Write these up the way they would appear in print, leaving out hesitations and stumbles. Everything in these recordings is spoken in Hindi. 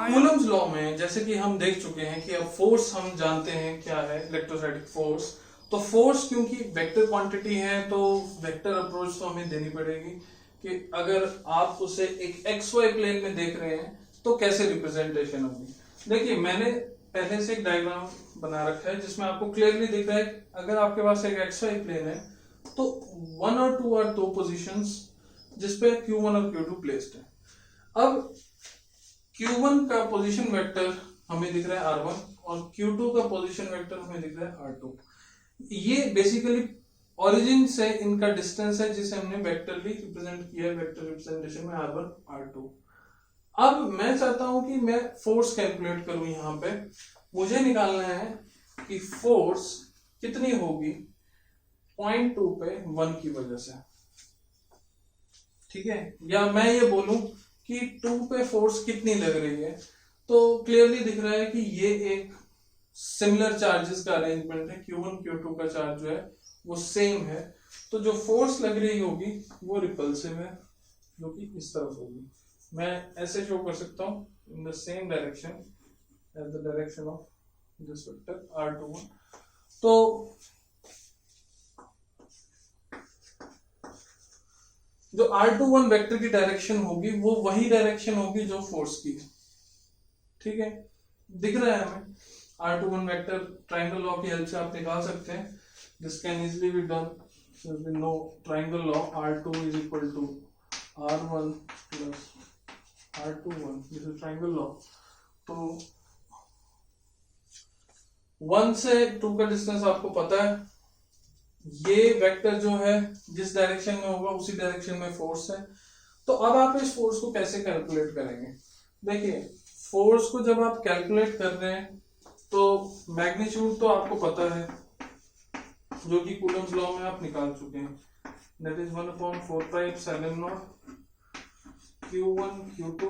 कूलम्स लॉ में जैसे कि हम देख चुके हैं कि अब फोर्स हम जानते हैं क्या है, इलेक्ट्रोस्टैटिक फोर्स। तो फोर्स क्योंकि वेक्टर क्वांटिटी है तो वेक्टर अप्रोच तो हमें देनी पड़ेगी कि अगर आप उसे एक एक्स वाई प्लेन में देख रहे हैं तो कैसे रिप्रेजेंटेशन होगी। देखिए मैंने पहले से एक डायग्राम बना रखा है जिसमें आपको क्लियरली दिख रहा है अगर आपके पास एक एक्स वाई प्लेन है तो 1 और 2 और 2 पोजीशंस जिसपे Q1 और Q2 प्लेस्ड है। अब Q1 का पोजीशन वेक्टर हमें दिख रहा है R1 और Q2 का पोजीशन वेक्टर हमें दिख रहा है R2। ये बेसिकली ओरिजिन से इनका डिस्टेंस है जिसे हमने वेक्टरली रिप्रेजेंट किया है, वेक्टर रिप्रेजेंटेशन में R1 R2। अब मैं चाहता हूं कि मैं फोर्स कैलकुलेट करूं। यहां पे मुझे निकालना है कि फोर्स कितनी होगी पॉइंट 2 पे 1 की वजह से, ठीक है, या मैं ये बोलूं कि 2 पे फोर्स कितनी लग रही है। तो क्लियरली दिख रहा है कि ये एक सिमिलर चार्जेस का अरेंजमेंट है, Q1 Q2 का चार्ज जो है वो सेम है, तो जो फोर्स लग रही होगी वो रिपल्सिव है जो कि इस तरफ होगी। मैं ऐसे शो कर सकता हूं in the same direction as the direction of this vector R21। तो जो R21 वेक्टर की डायरेक्शन होगी वो वही डायरेक्शन होगी जो फोर्स की, ठीक है, दिख रहा है हमें। R21 वेक्टर ट्रायंगल लॉ की हेल्प से आप निकाल सकते हैं। This can easily be done since we know triangle law R2 is equal to R1 plus R21, this is triangle law। तो 1 से 2 का डिस्टेंस आपको पता है, ये वेक्टर जो है जिस डायरेक्शन में होगा उसी डायरेक्शन में फोर्स है। तो अब आप इस फोर्स को कैसे कैलकुलेट करेंगे। देखिए फोर्स को जब आप कैलकुलेट कर रहे हैं तो मैग्नीट्यूड तो आपको पता है जो कि कूलम्स लॉ में आप निकाल चुके हैं, that is 1/4πε0 Q1 Q2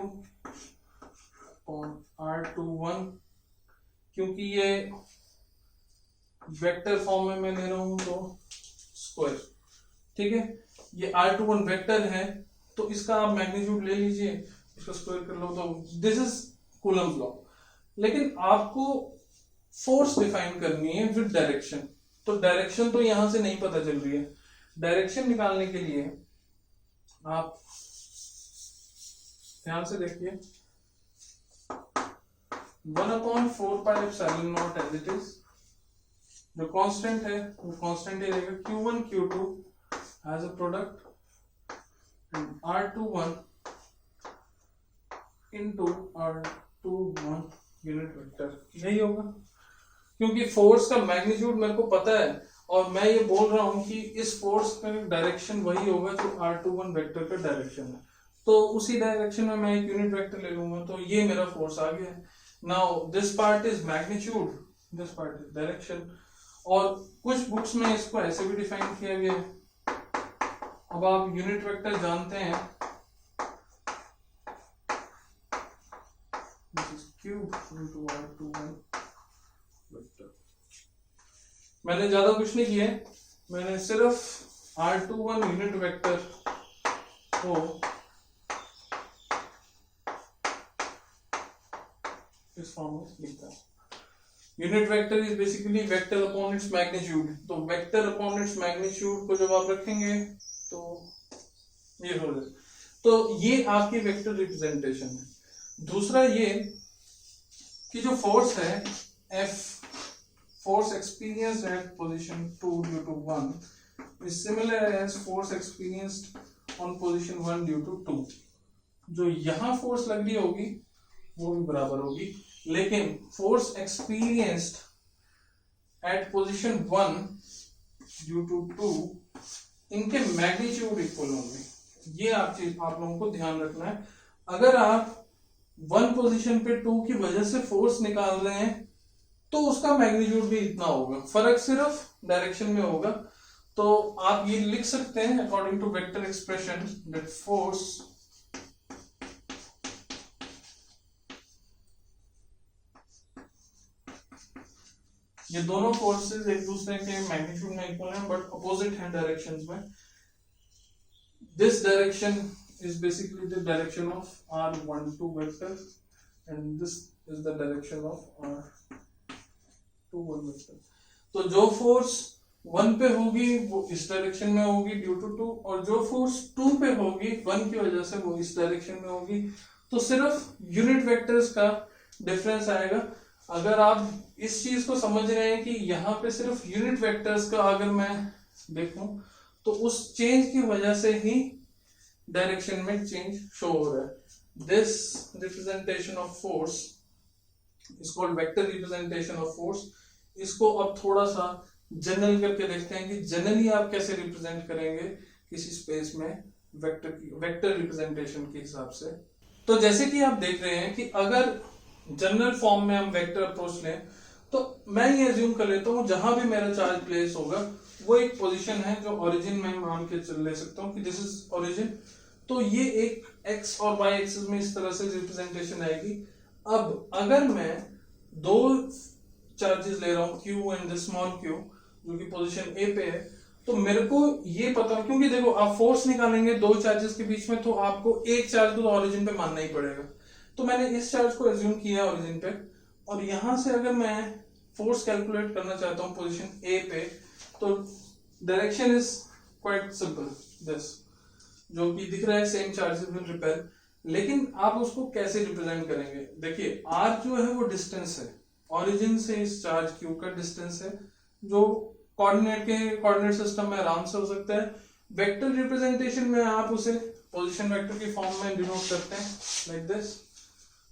R21। क्योंकि ये वेक्टर फॉर्म में मैं ले रहा हूं तो स्क्वायर, ठीक है, ये R21 वेक्टर है तो इसका आप मैग्नीट्यूड ले लीजिए, इसका स्क्वायर कर लो, तो दिस इज कूलम्स लॉ। लेकिन आपको फोर्स डिफाइन करनी है विद डायरेक्शन, तो डायरेक्शन तो यहां से नहीं पता चल रही है। डायरेक्शन निकालने के लिए आप ध्यान से देखिए 1/4πε0 एज इट इज, जो कांस्टेंट है वो कांस्टेंट ही रहेगा। Q1 Q2 as a product and R21 into R21 unit vector, यही होगा। क्योंकि फोर्स का मैग्नीट्यूड मेरे को पता है और मैं ये बोल रहा हूं कि इस फोर्स का डायरेक्शन वही होगा जो R21 वेक्टर का डायरेक्शन है, तो उसी डायरेक्शन में मैं एक यूनिट वेक्टर ले लूंगा, तो ये मेरा फोर्स आ गया है। Now this part is magnitude, this part is direction. और कुछ बुक्स में इसको ऐसे भी डिफाइन किया गया है। अब आप यूनिट वेक्टर जानते हैं, this is Q into R21 vector. मैंने ज्यादा कुछ नहीं किया, मैंने सिर्फ R21 यूनिट वेक्टर को इस फॉर्म में लिखता है। Unit vector is basically vector upon its magnitude, तो वेक्टर अपॉन इट्स मैग्नीट्यूड को जब आप रखेंगे तो ये हो जाए, तो ये आपकी वेक्टर रिप्रेजेंटेशन है। दूसरा ये कि जो फोर्स है F, force experienced at position 2 due to 1 is similar as force experienced on position 1 due to 2। जो यहां फोर्स लग रही होगी वो भी बराबर होगी, लेकिन force experienced at position 1 due to 2 इनके मैग्नीट्यूड इक्वल होंगे। ये आप लोगों को ध्यान रखना है। अगर आप 1 पोजीशन पे 2 की वजह से फोर्स निकाल रहे हैं तो उसका मैग्नीट्यूड भी इतना होगा, फर्क सिर्फ डायरेक्शन में होगा। तो आप ये लिख सकते हैं according to vector expression that force ये दोनों फोर्सेस एक दूसरे के मैग्नीट्यूड में इक्वल हैं बट अपोजिट हैं डायरेक्शंस में। This direction is basically the direction of R12 vector and this is the direction of r2 1 vector. तो जो फोर्स 1 पे होगी वो इस डायरेक्शन में होगी ड्यू टू 2, और जो फोर्स 2 पे होगी 1 की वजह से वो इस डायरेक्शन में होगी। तो सिर्फ यूनिट वेक्टर्स का डिफरेंस आएगा। अगर आप इस चीज को समझ रहे हैं कि यहाँ पे सिर्फ यूनिट वेक्टर्स का अगर मैं देखूं तो उस चेंज की वजह से ही डायरेक्शन में चेंज शो हो रहा है। This representation of force is called vector representation of force. इसको अब थोड़ा सा जनरल करके देखते हैं कि जनरली आप कैसे रिप्रेजेंट करेंगे किसी स्पेस में वेक्टर रिप्रेजेंटेशन के हिसाब से। तो जैसे कि आप देख रहे हैं कि अगर जनरल फॉर्म में हम वेक्टर अप्रोच लें तो मैं ये अज्यूम कर लेता हूँ जहां भी मेरा चार्ज प्लेस होगा वो एक पोजीशन है जो ओरिजिन में मान के ले सकता हूँ कि दिस इज ओरिजिन। तो ये एक एक्स और वाई एक्सिस में इस तरह से रिप्रेजेंटेशन आएगी। अब अगर मैं दो चार्जेस ले रहा हूँ Q and the small Q जो कि पोजीशन ए पे है, तो मेरे को ये पता, क्योंकि देखो आप फोर्स निकालेंगे दो चार्जेस के बीच में तो आपको एक चार्ज को तो ओरिजिन पे मानना ही पड़ेगा। तो मैंने इस चार्ज को एज्यूम किया ओरिजिन पे, और यहां से अगर मैं फोर्स कैलकुलेट करना चाहता हूं पोजीशन ए पे, तो direction is quite simple, this जो कि दिख रहा है सेम चार्जेस विल रिपेल। लेकिन आप उसको कैसे रिप्रेजेंट करेंगे? देखिए आर जो है वो डिस्टेंस है, ओरिजिन से इस चार्ज क्यू का डिस्टेंस है, जो कोऑर्डिनेट सिस्टम में आराम से हो सकता है। वेक्टर रिप्रेजेंटेशन में आप उसे पोजीशन वेक्टर की फॉर्म में डिनोट करते हैं लाइक दिस।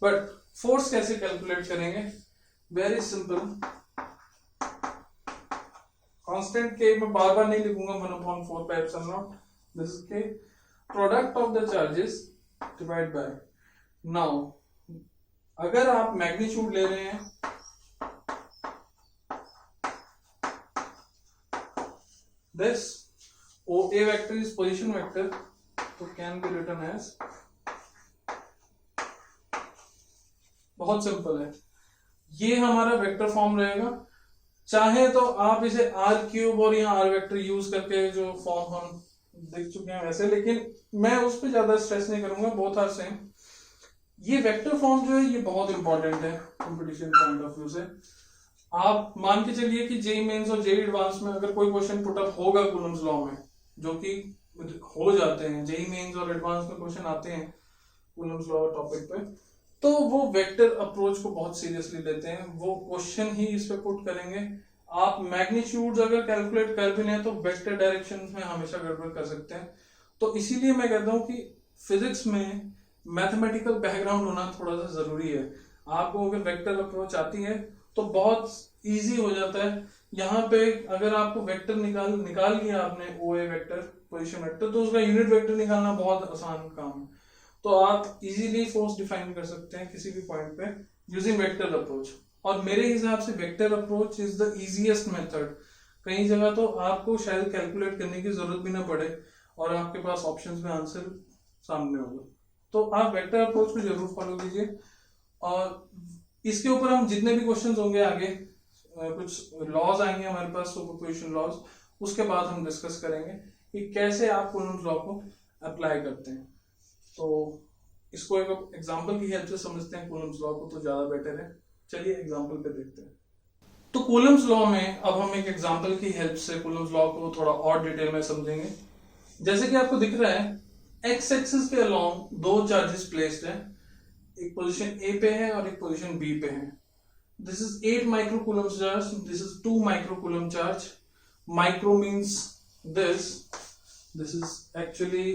बट फोर्स कैसे कैलकुलेट करेंगे? वेरी सिंपल, कांस्टेंट के मैं बार बार नहीं लिखूंगा, 1/4 pi epsilon naught, this is K product of the charges divide by. Now अगर आप मैग्नीट्यूड ले रहे हैं this OA vector is position vector, so can be written as, बहुत सिंपल है, ये हमारा वेक्टर फॉर्म रहेगा। चाहे तो आप इसे r क्यूब और यहाँ r वेक्टर यूज करके जो फॉर्म हम देख चुके हैं वैसे, लेकिन मैं उस पर ज्यादा स्ट्रेस नहीं करूंगा, बोथ आर सेम। ये वेक्टर फॉर्म जो है ये बहुत इंपॉर्टेंट है कंपटीशन पॉइंट ऑफ व्यू से। आप मान के चलिए कि जेईई मेंस और जेईई एडवांस में अगर कोई क्वेश्चन पुट अप होगा कूलम्स लॉ में, जो कि हो जाते हैं जेईई मेंस और एडवांस में क्वेश्चन आते हैं कूलम्स लॉ टॉपिक पे, तो वो वेक्टर अप्रोच को बहुत सीरियसली लेते हैं, वो क्वेश्चन ही इस पे पुट करेंगे। आप मैग्नीट्यूड्स अगर कैलकुलेट कर भी लें तो वेक्टर डायरेक्शन में हमेशा गड़बड़ कर सकते हैं। तो इसीलिए मैं कहता हूँ कि फिजिक्स में मैथमेटिकल बैकग्राउंड होना थोड़ा सा जरूरी है। आपको अगर वेक्टर अप्रोच आती है तो बहुत इजी हो जाता है। यहाँ पे अगर आपको वेक्टर निकाल लिया आपने OA वेक्टर पोजीशन वेक्टर, तो उसका यूनिट वेक्टर निकालना बहुत आसान काम है। तो आप इजीली फोर्स डिफाइन कर सकते हैं किसी भी पॉइंट पे यूजिंग वेक्टर अप्रोच। और मेरे हिसाब से vector approach is the easiest method. कई जगह तो आपको शायद कैलकुलेट करने की जरूरत भी ना पड़े और आपके पास ऑप्शंस में आंसर सामने होगा। तो आप वेक्टर अप्रोच को जरूर फॉलो कीजिए, और इसके ऊपर हम जितने भी क्वेश्चंस होंगे आगे, कुछ लॉज आएंगे हमारे पास, सुपरपोजिशन लॉज, उसके बाद हम डिस्कस करेंगे कि कैसे आप कूलम्स लॉ को अप्लाई करते हैं। तो इसको एक एग्जांपल की हेल्प से समझते हैं कूलम्स लॉ को, तो ज्यादा बेटर है। चलिए एग्जांपल पे देखते हैं। तो कूलम्स लॉ में अब हम एक एग्जांपल की हेल्प से कूलम्स लॉ को थोड़ा और डिटेल में समझेंगे। जैसे कि आपको दिख रहा है एक्स एक्सिस के अलोंग दो चार्जेस प्लेस्ड हैं, एक पोजीशन ए पे है और एक पोजीशन बी पे है। This is 8 microcoulomb charge, this is 2 microcoulomb charge. Micro means this is actually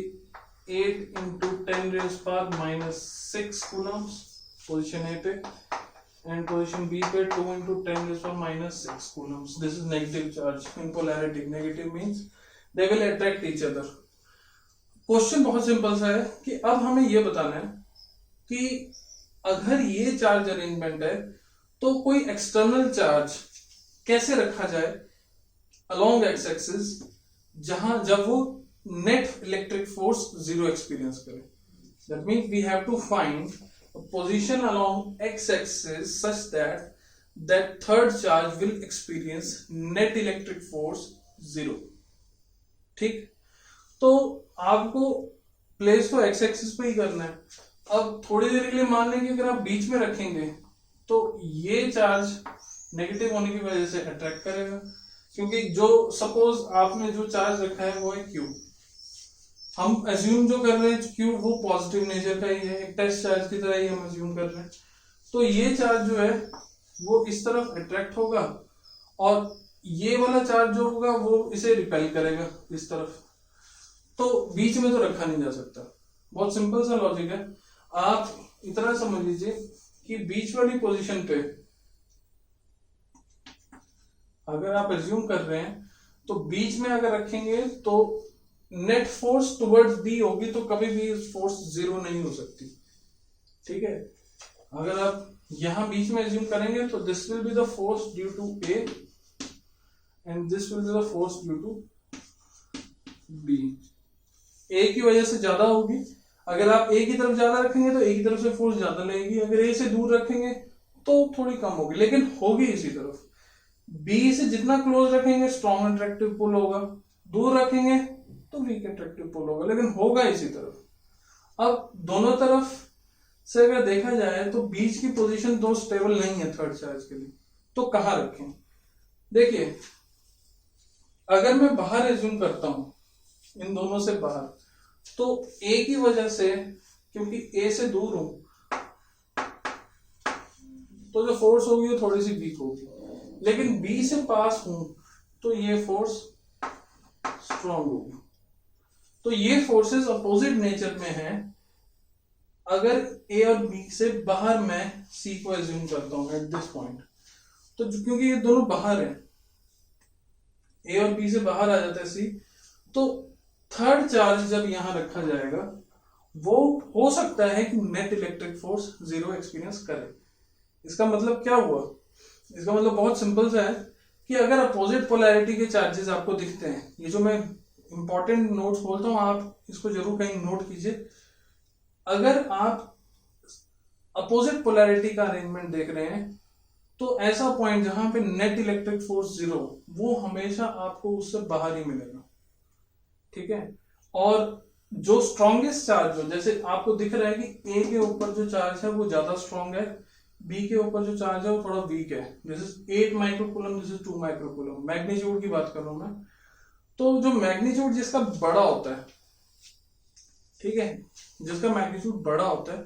8 into 10 raised power minus 6 coulombs position A पे, एंड पोजीशन बी पे 2 into 10 raised power minus 6 coulombs. This is negative charge in polarity. Negative means they will attract each other. Question बहुत सिंपल सा है कि अब हमें यह बताना है कि अगर ये चार्ज अरेंजमेंट है तो कोई एक्सटर्नल चार्ज कैसे रखा जाए अलोंग एक्स एक्सिस, जब वो net electric force zero experience करे। That means we have to find a position along x axis such that third charge will experience net electric force 0। ठीक, तो आपको प्लेस तो एक्स एक्सिस पे ही करना है, अब थोड़ी देर के लिए मान लें कि अगर आप बीच में रखेंगे तो ये चार्ज नेगेटिव होने की वजह से अट्रैक्ट करेगा, क्योंकि जो सपोज आपने जो चार्ज रखा है वो है क्यू, हम एज्यूम जो कर रहे हैं क्यू वो पॉजिटिव नेचर का ही है, एक टेस्ट चार्ज की तरह ही हम एज्यूम कर रहे हैं। तो ये चार्ज जो है वो इस तरफ अट्रैक्ट होगा और ये वाला चार्ज जो होगा वो इसे रिपेल करेगा इस तरफ। तो बीच में तो रखा नहीं जा सकता। बहुत सिंपल सा लॉजिक है। आप इतना समझ लीजिए कि बीच वाली पोजीशन पे अगर आप एज्यूम कर रहे हैं तो बीच में अगर रखेंगे तो नेट फोर्स टुवर्ड्स बी होगी, तो कभी भी फोर्स जीरो नहीं हो सकती। ठीक है, अगर आप यहां बीच में एज्यूम करेंगे तो this will be the force due to A and this will be the force due to B. A की वजह से ज्यादा होगी, अगर आप ए की तरफ ज्यादा रखेंगे तो ए की तरफ से फोर्स ज्यादा लगेगी, अगर ए से दूर रखेंगे तो थोड़ी कम होगी, लेकिन होगी इसी तरफ। बी से जितना क्लोज रखेंगे स्ट्रॉन्ग अट्रैक्टिव पुल होगा, दूर रखेंगे तो वीक अट्रैक्टिव पुल होगा, लेकिन होगा इसी तरफ। अब दोनों तरफ से अगर देखा जाए तो बीच की पोजीशन तो स्टेबल नहीं है थर्ड चार्ज के लिए, तो कहां रखें? देखिए, अगर मैं बाहर एज्यूम करता हूं इन दोनों से बाहर, तो ए की वजह से, क्योंकि ए से दूर हूं तो जो फोर्स होगी वो थोड़ी सी वीक होगी, लेकिन बी से पास हूं तो ये फोर्स स्ट्रॉन्ग होगी। तो ये फोर्सेस अपोजिट नेचर में हैं अगर ए और बी से बाहर मैं सी को एज्यूम करता हूं एट दिस पॉइंट। तो क्योंकि ये दोनों बाहर हैं, ए और बी से बाहर आ जाता है सी, तो थर्ड चार्ज जब यहां रखा जाएगा वो हो सकता है कि net electric force zero experience करे। इसका मतलब क्या हुआ? इसका मतलब बहुत सिंपल सा है कि अगर अपोजिट पोलैरिटी के चार्जेस आपको दिखते हैं, ये जो मैं इंपॉर्टेंट नोट्स बोलता हूं आप इसको जरूर कहीं नोट कीजिए। अगर आप अपोजिट पोलैरिटी का अरेंजमेंट देख रहे हैं तो ऐसा पॉइंट जहां पे नेट इलेक्ट्रिक फोर्स जीरो, वो हमेशा आपको उससे बाहर ही मिलेगा। ठीक है, और जो स्ट्रॉन्गेस्ट चार्ज हो, जैसे आपको दिख रहा है कि ए के ऊपर जो चार्ज है वो ज्यादा स्ट्रॉन्ग है, बी के ऊपर जो चार्ज है वो थोड़ा वीक है, this is 8 microcoulomb, this is 2 microcoulomb. Magnitude की बात कर रहा हूं मैं, तो जो मैग्नीट्यूड जिसका बड़ा होता है, ठीक है, जिसका मैग्नीट्यूड बड़ा होता है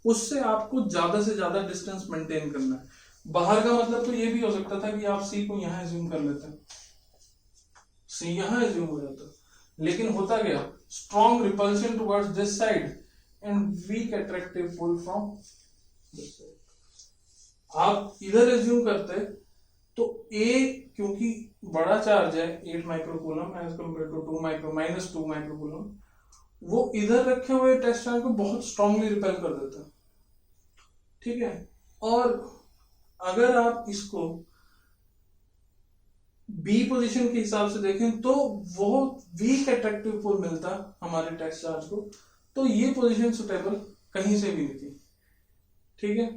उससे आपको ज्यादा से ज्यादा डिस्टेंस मेंटेन करना है। बाहर का मतलब तो ये भी हो सकता था कि आप सी को यहां एज्यूम कर लेते हैं, सी यहां एज्यूम हो जाता, लेकिन होता क्या, strong repulsion towards this side and weak attractive pull from this side. आप इधर एज्यूम करते तो ए क्योंकि बड़ा चार्ज है 8 microcoulomb as compare to 2 microcoulomb, वो इधर रखे हुए टेस्ट चार्ज को बहुत स्ट्रांगली रिपेल कर देता है। ठीक है, और अगर आप इसको बी पोजीशन के हिसाब से देखें तो वो वीक अट्रैक्टिव पुल मिलता हमारे टेस्ट चार्ज को, तो ये पोजीशन सुटेबल कहीं से भी नहीं थी। ठीक है,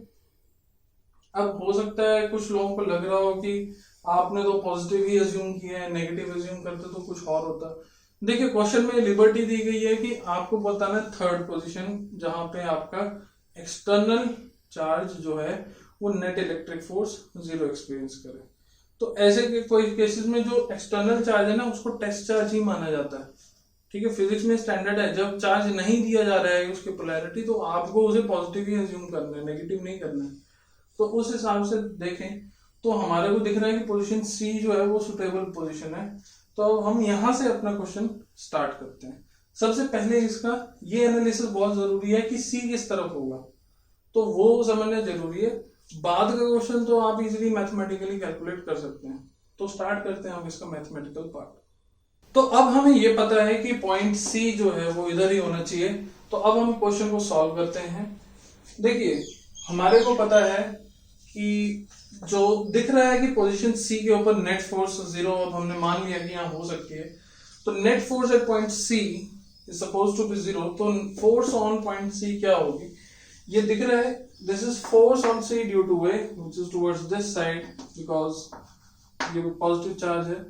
अब हो सकता है कुछ लोगों को लग रहा हो कि आपने तो पॉजिटिव ही एज्यूम किया है, नेगेटिव एज्यूम करते तो कुछ और होता। देखिए, क्वेश्चन में लिबर्टी दी गई है कि आपको बताना है थर्ड पोजीशन जहां पे आपका एक्सटर्नल चार्ज जो है वो net electric force zero experience करे। तो ऐसे के कोई केसेस में जो एक्सटर्नल चार्ज है ना उसको टेस्ट चार्ज ही माना जाता है। ठीक है, फिजिक्स में स्टैंडर्ड है, जब चार्ज नहीं दिया जा रहा है उसकी पोलैरिटी तो आपको उसे पॉजिटिव ही एज्यूम करना है, नेगेटिव नहीं करना है। तो उस हिसाब से देखें तो हमारे को दिख रहा है कि पोजीशन सी जो है वो सुटेबल पोजीशन है। तो हम यहां से अपना क्वेश्चन स्टार्ट करते हैं। सबसे पहले इसका ये एनालिसिस बहुत जरूरी है कि सी किस तरफ होगा, तो वो समझना जरूरी है। बाद का क्वेश्चन तो आप इजीली मैथमेटिकली कैलकुलेट कर सकते हैं। तो स्टार्ट करते हैं हम इसका मैथमेटिकल पार्ट। तो अब हमें ये पता है कि पॉइंट सी जो है वो इधर ही होना चाहिए। तो अब हम क्वेश्चन को सॉल्व करते हैं। देखिए, हमारे को पता है कि जो दिख रहा है कि पोजीशन सी के ऊपर नेट फोर्स जीरो, अब हमने मान लिया कि यहाँ हो सकती है, तो net force at point C is suppose to be zero. तो फोर्स ऑन पॉइंट सी क्या होगी, ये दिख रहा है, this is force on C due to A which is towards this side because ये पॉजिटिव चार्ज है,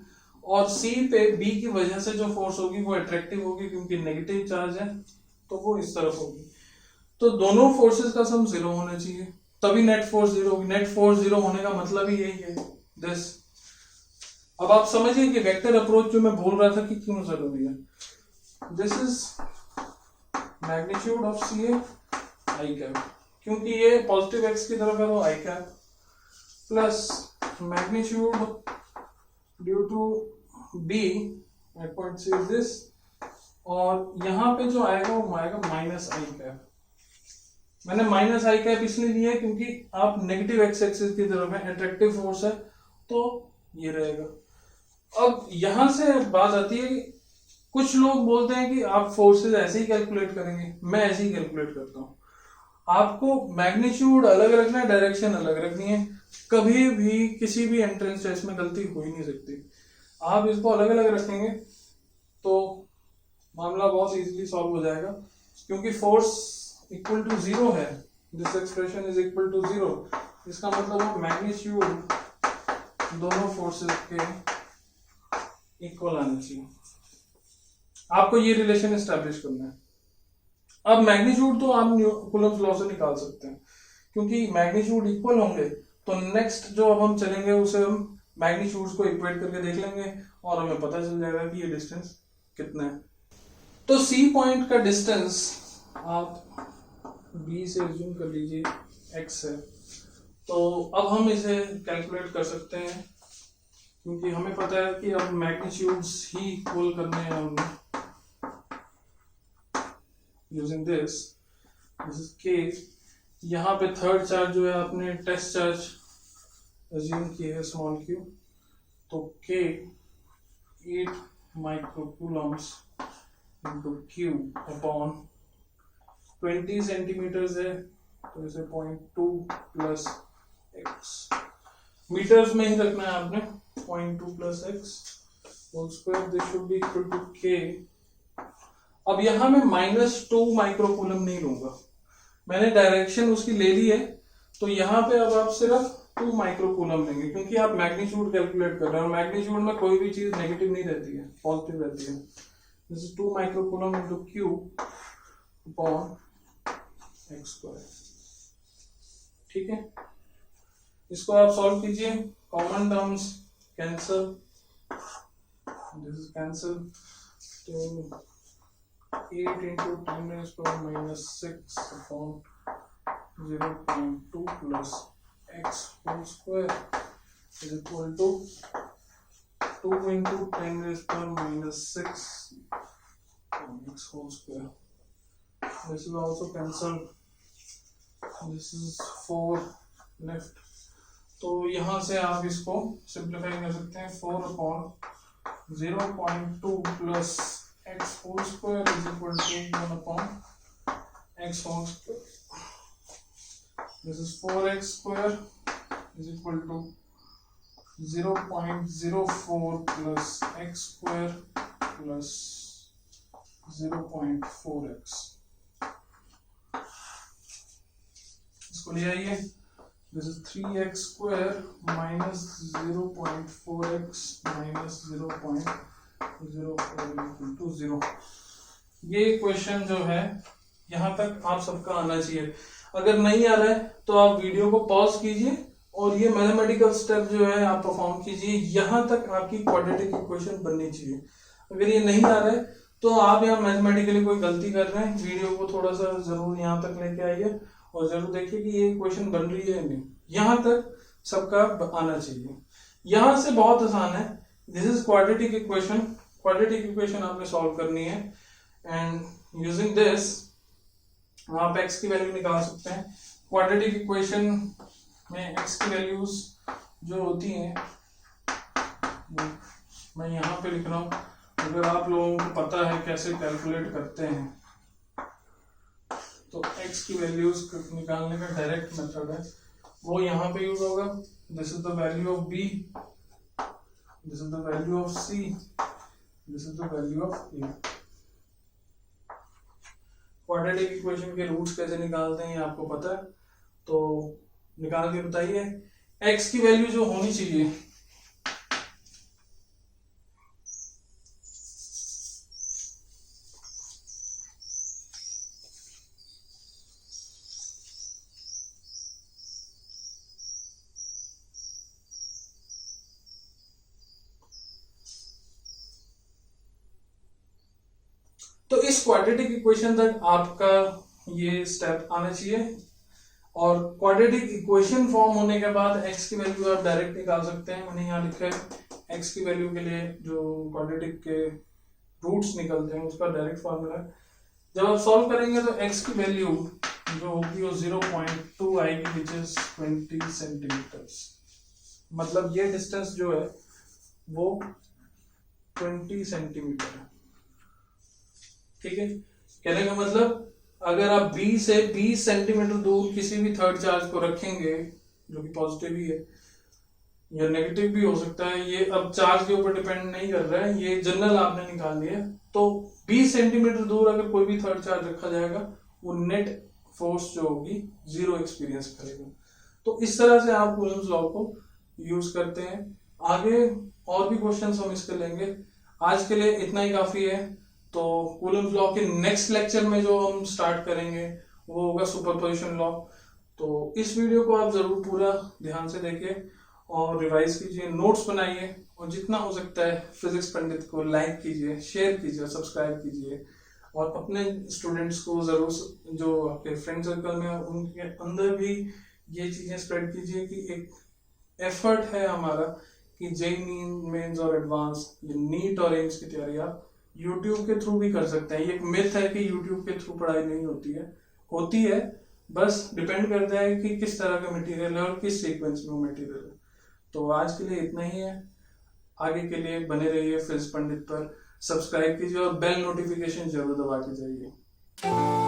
और सी पे बी की वजह से जो फोर्स होगी वो अट्रैक्टिव होगी क्योंकि नेगेटिव चार्ज है, तो वो इस तरफ होगी। तो दोनों फोर्सेस का सम 0 होना चाहिए, तभी नेट फोर्स 0 होगी। नेट फोर्स 0 होने का मतलब ही यही है दिस। अब आप समझिए कि वेक्टर अप्रोच जो मैं बोल रहा था कि क्यों जरूरी है। This is magnitude of CA I आई कैप, क्योंकि ये पॉजिटिव एक्स की तरफ है तो I cap, plus magnitude due to B at point C is this, और यहां पे जो आएगा वो आएगा माइनस आई कैप। मैंने माइनस आई कैप इसलिए लिया है क्योंकि आप नेगेटिव एक्स एक्सिस की तरफ है, अट्रैक्टिव फोर्स है, तो ये रहेगा। अब यहां से बात आती है कि कुछ लोग बोलते हैं कि आप फोर्सेस ऐसे ही कैलकुलेट करेंगे, मैं ऐसे ही कैलकुलेट करता हूं। आपको मैग्नीट्यूड अलग रखना है, डायरेक्शन अलग रखनी है। कभी भी किसी भी एंट्रेंस टेस्ट में गलती हो ही नहीं सकती। आप इसको अलग अलग रखेंगे तो मामला बहुत इजीली सॉल्व हो जाएगा, क्योंकि फोर्स इक्वल टू 0 है। This expression is equal to 0, इसका मतलब है मैग्नीट्यूड दोनों फोर्सेस के इक्वल आने चाहिए। आपको ये रिलेशन एस्टैब्लिश करना है। अब मैग्नीट्यूड तो आप कूलम्ब्स लॉ से निकाल सकते हैं, क्योंकि मैग्नीट्यूड इक्वल होंगे तो नेक्स्ट जो अब हम चलेंगे उसे हम मैग्नीट्यूड्स को इक्वेट करके देख लेंगे और हमें पता चल जाएगा कि ये डिस्टेंस कितना है। तो सी पॉइंट का डिस्टेंस आप बी से एज्यूम कर लीजिए एक्स है, तो अब हम इसे कैलकुलेट कर सकते हैं, क्योंकि हमें पता है कि अब मैग्नीट्यूड्स ही इक्वल करने हैं हमने। यूजिंग दिस इज के, यहाँ पे थर्ड चार्ज जो है आपने टेस्ट चार्ज अज्यूम किया है स्मॉल क्यू, तो के 8 माइक्रोकूलम्स इनटू क्यू अपॉन 20 सेंटीमीटर्स है, तो इसे 0.2 प्लस एक्स, मीटर्स में ही रखना है आपने, 0.2 plus X whole square, this should be equal to K. अब यहां मैं -2 माइक्रोकूलम नहीं लूंगा, मैंने डायरेक्शन उसकी ले ली है, तो यहां पे अब आप सिर्फ 2 माइक्रोकूलम लेंगे, क्योंकि आप मैग्नीट्यूड कैलकुलेट कर रहे हैं और मैग्नीट्यूड में कोई भी चीज नेगेटिव नहीं रहती है, पॉजिटिव रहती है। This is 2 microcoulomb into Q upon x square. ठीक है, इसको आप सॉल्व कीजिए, common terms cancel, this is cancel, तो 8 into 10 raised to minus 6 upon 0.2 plus x whole square is equal to 2 into 10 raised to minus 6 x whole square. This is also cancelled. This is 4 left. तो यहाँ से आप इसको सिंप्लीफाई कर सकते हैं, 4 upon 0.2 plus x whole square is equal to 1 upon x whole square. This is 4x square is equal to 0.04 plus x square plus 0.4x. इसको ले आइए, this is 3x square minus 0.4x minus 0.04 equal to 0. ये क्वेश्चन जो है यहाँ तक आप सबका आना चाहिए। अगर नहीं आ रहा है तो आप वीडियो को पॉज कीजिए और ये मैथमेटिकल स्टेप जो है आप परफॉर्म कीजिए, यहाँ तक आपकी क्वाड्रेटिक इक्वेशन बननी चाहिए। अगर ये नहीं आ रहा है तो आप यहाँ मैथमेटिकली कोई गलती कर रहे हैं, वीडियो को थोड़ा सा जरूर यहाँ तक लेके आइए और जरूर देखिए कि ये इक्वेशन बन रही है नहीं। यहाँ तक सबका आना चाहिए। यहाँ से बहुत आसान है, this is quadratic equation. Quadratic equation आपने सॉल्व करनी है एंड यूजिंग दिस आप x की वैल्यू निकाल सकते हैं। क्वाड्रेटिक इक्वेशन में x की वैल्यूज जो होती हैं मैं यहाँ पे लिख रहा हूँ, अगर आप लोगों को पता है कैसे कैलकुलेट करते हैं तो x की वैल्यूज निकालने का डायरेक्ट मेथड है वो यहाँ पे यूज होगा। This is the value of b, this is the value of c, this is the value of a। Quadratic equation के रूट्स कैसे निकालते हैं ये आपको पता है, तो निकाल के बताइए। x की वैल्यू जो होनी चाहिए तो इस क्वाड्रेटिक इक्वेशन तक आपका ये स्टेप आना चाहिए, और क्वाड्रेटिक इक्वेशन फॉर्म होने के बाद x की वैल्यू आप डायरेक्ट निकाल सकते हैं। मैंने यहाँ लिखा है x की वैल्यू के लिए जो क्वाड्रेटिक के रूट्स निकलते हैं उसका डायरेक्ट फॉर्मूला है। जब आप सॉल्व करेंगे तो x की वैल्यू जो होगी वो 0.2 आएगी, विच इज 20 सेंटीमीटर। मतलब ये डिस्टेंस जो है वो 20 सेंटीमीटर है। ठीक है, कहने का मतलब अगर आप B से 20 सेंटीमीटर दूर किसी भी थर्ड चार्ज को रखेंगे, जो कि पॉजिटिव ही है या नेगेटिव भी हो सकता है, ये अब चार्ज के ऊपर डिपेंड नहीं कर रहा है, ये जनरल आपने निकाल लिया, तो 20 सेंटीमीटर दूर अगर कोई भी थर्ड चार्ज रखा जाएगा वो नेट फोर्स जो होगी 0 एक्सपीरियंस करेगा। तो इस तरह से आप कूलम्स लॉ को यूज करते हैं। आगे और भी क्वेश्चंस हम इसके लेंगे, आज के लिए इतना ही काफी है। तो कूलम्स लॉ के नेक्स्ट लेक्चर में जो हम स्टार्ट करेंगे वो होगा सुपरपोजिशन लॉ। तो इस वीडियो को आप जरूर पूरा ध्यान से देखिए और रिवाइज कीजिए, नोट्स बनाइए, और जितना हो सकता है फिजिक्स पंडित को लाइक कीजिए, शेयर कीजिए, सब्सक्राइब कीजिए, और अपने स्टूडेंट्स को जरूर, जो आपके फ्रेंड सर्कल में उनके अंदर भी ये चीजें स्प्रेड कीजिए कि एक एफर्ट है हमारा कि जेईई मेंस और एडवांस, नीट और एम्स की तैयारी आप यूट्यूब के थ्रू भी कर सकते हैं। ये एक मिथ है कि यूट्यूब के थ्रू पढ़ाई नहीं होती है, बस डिपेंड करता है कि किस तरह का मटेरियल है और किस सीक्वेंस में मटेरियल है। तो आज के लिए इतना ही है, आगे के लिए बने रहिए फिजिक्स पंडित पर, सब्सक्राइब कीजिए और बेल नोटिफिकेशन जरूर दबा के जाइए।